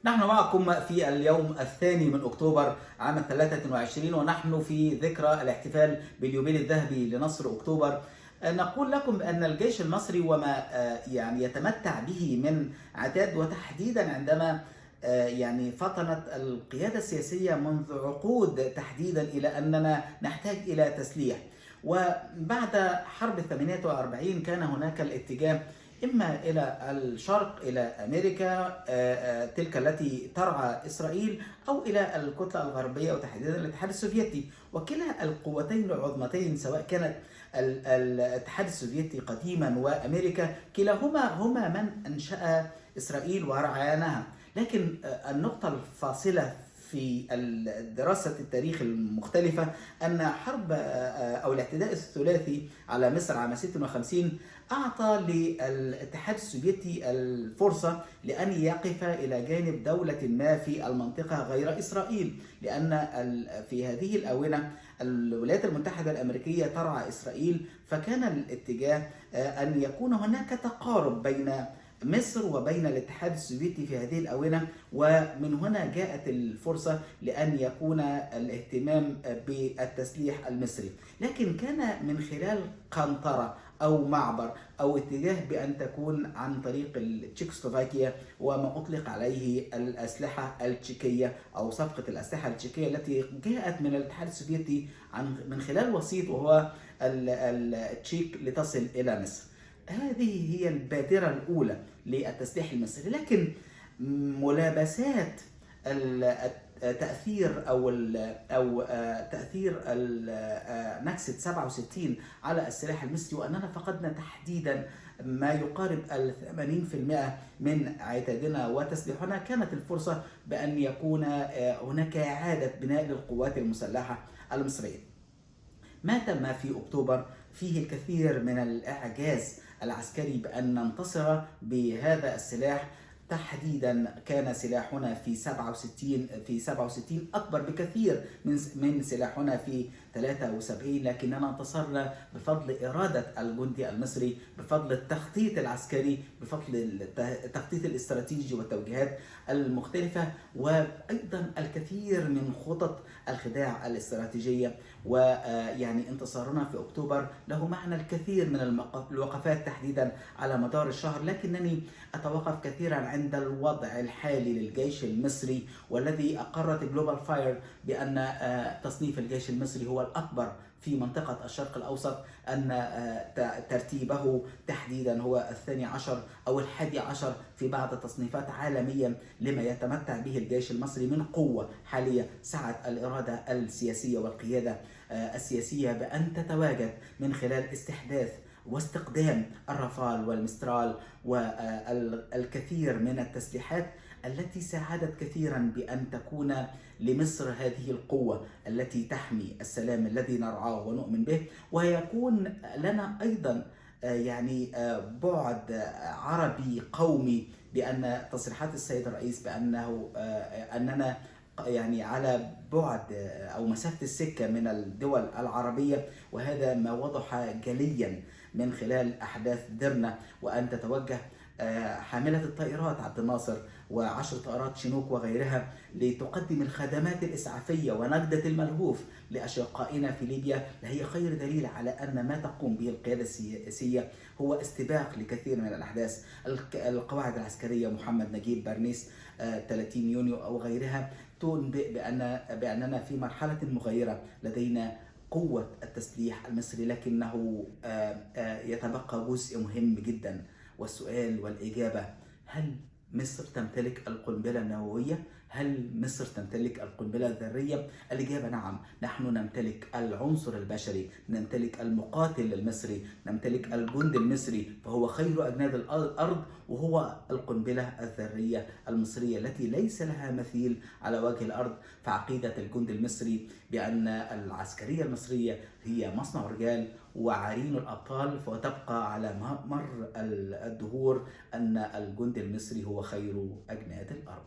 نحن معكم في اليوم الثاني من أكتوبر عام 23، ونحن في ذكرى الاحتفال باليوبيل الذهبي لنصر أكتوبر. نقول لكم أن الجيش المصري وما يعني يتمتع به من عتاد، وتحديدا عندما فطنت القيادة السياسية منذ عقود تحديدا إلى أننا نحتاج إلى تسليح. وبعد حرب 48 كان هناك الاتجاه إما إلى الشرق، إلى أمريكا تلك التي ترعى إسرائيل، أو إلى الكتلة الغربية وتحديدا الاتحاد السوفيتي. وكلا القوتين العظمتين، سواء كانت الاتحاد السوفيتي قديما وأمريكا، هما من أنشأ إسرائيل ورعاياها. لكن النقطة الفاصلة في دراسة التاريخ المختلفة أن حرب أو الاعتداء الثلاثي على مصر عام 56 أعطى للاتحاد السوفيتي الفرصة لأن يقف إلى جانب دولة ما في المنطقة غير إسرائيل، لأن في هذه الآونة الولايات المتحدة الأمريكية ترعى إسرائيل، فكان الاتجاه أن يكون هناك تقارب بين مصر وبين الاتحاد السوفيتي في هذه الآونة. ومن هنا جاءت الفرصة لأن يكون الاهتمام بالتسليح المصري، لكن كان من خلال قنطرة أو معبر أو اتجاه بأن تكون عن طريق التشيكوسلوفاكيا وما أطلق عليه الأسلحة التشيكية أو صفقة الأسلحة التشيكية التي جاءت من الاتحاد السوفيتي من خلال وسيط وهو التشيك لتصل إلى مصر. هذه هي البادرة الأولى للتسليح المصري. لكن ملابسات تأثير أو تأثير نكسة 67 على السلاح المصري، وأننا فقدنا تحديدا ما يقارب 80% من عتادنا وتسليحنا، كانت الفرصة بأن يكون هناك إعادة بناء للقوات المسلحة المصرية. ما تم في أكتوبر فيه الكثير من الإعجاز العسكري بأن ننتصر بهذا السلاح. تحديدا كان سلاحنا في 67 أكبر بكثير من سلاحنا في 73، لكننا انتصرنا بفضل إرادة الجندي المصري، بفضل التخطيط العسكري، بفضل التخطيط الاستراتيجي والتوجيهات المختلفة، وأيضا الكثير من خطط الخداع الاستراتيجية. ويعني انتصارنا في أكتوبر له معنى الكثير من الوقفات تحديدا على مدار الشهر، لكنني أتوقف كثيرا عند الوضع الحالي للجيش المصري، والذي أقرت جلوبال فاير بأن تصنيف الجيش المصري هو الأكبر في منطقة الشرق الأوسط، أن ترتيبه تحديدا هو 12 أو 11 في بعض التصنيفات عالميا لما يتمتع به الجيش المصري من قوة حالية. سعت الإرادة السياسية والقيادة السياسية بأن تتواجد من خلال استحداث واستقدام الرافال والمسترال والكثير من التسليحات التي ساعدت كثيرا بأن تكون لمصر هذه القوة التي تحمي السلام الذي نرعاه ونؤمن به، ويكون لنا أيضا بعد عربي قومي، بأن تصريحات السيد الرئيس أننا على بعد أو مسافة السكة من الدول العربية، وهذا ما وضح جليا من خلال أحداث ديرنا، وأن تتوجه حاملة الطائرات عبد الناصر و10 طائرات شينوك وغيرها لتقدم الخدمات الإسعافية ونجدة الملهوف لأشقائنا في ليبيا، لهي خير دليل على أن ما تقوم به القيادة السياسية هو استباق لكثير من الأحداث. القواعد العسكرية محمد نجيب برنيس 30 يونيو أو غيرها تنبئ بأننا في مرحلة مغيرة. لدينا قوة التسليح المصري، لكنه يتبقى جزء مهم جدا، والسؤال والإجابة: هل مصر تمتلك القنبلة النووية؟ هل مصر تمتلك القنبلة الذرية؟ الإجابة نعم. نحن نمتلك العنصر البشري، نمتلك المقاتل المصري، نمتلك الجند المصري، فهو خير أجناد الأرض، وهو القنبلة الذرية المصرية التي ليس لها مثيل على وجه الأرض. فعقيدة الجند المصري بأن العسكرية المصرية هي مصنع رجال وعرين الأبطال، وتبقى على مر الدهور أن الجند المصري هو خير أجناد الأرض.